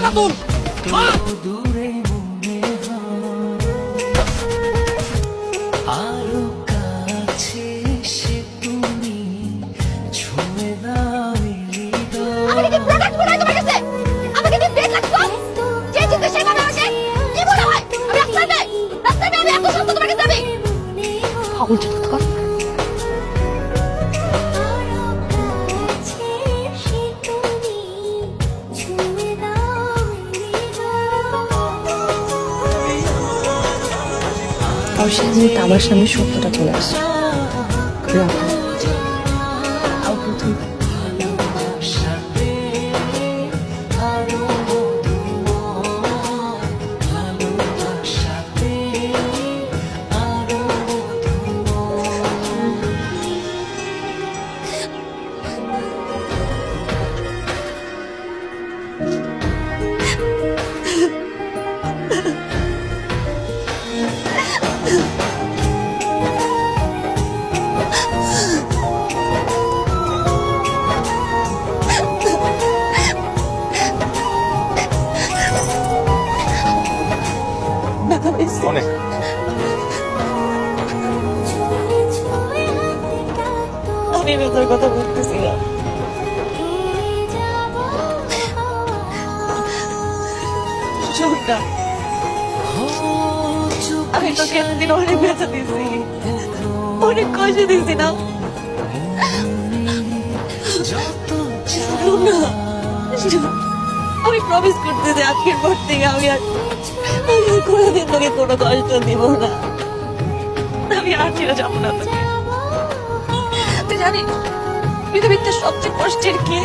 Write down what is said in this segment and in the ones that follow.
না তোর আরো কাছে এসে তুমি ছুঁয়ে দাও আমাকে কি প্রোডাক্ট মনে হয় তোমার কাছে? আমাকে কি বেড লাগতো? যে জিতে সে মানে আমাকে কি মনে হয়? আমি রাস্তায় আমি এত সত্য তোমার কাছে আমি পাগল চোখ কর। আর সেদিন আমার সামনে সত্যটা চলে আসে। রাখো। অনেক আমি তোর কথা বলতেছি না। শোন না, আমি তোকে এতদিন অনেক ব্যথা দিয়েছি, অনেক কষ্ট দিয়েছি না। শোন না, আমি প্রমিস করতে যে আজকের পর থেকে আমি আর কোনোদিন তোকে কোনো কষ্ট দিব না। আমি আর ছেড়ে যাবো না তোকে। তুই জানিস পৃথিবীতে সবচেয়ে কষ্টের কি?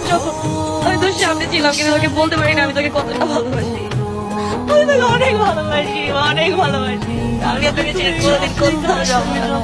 যখন আমি তোর সামনে ছিলাম কিন্তু তোকে বলতে পারি না আমি তোকে কতটা ভালোবাসি। আমি তোকে অনেক ভালোবাসি, অনেক ভালোবাসি। আমি তোকে ছেড়ে কোনোদিন কোথাও যাবো না।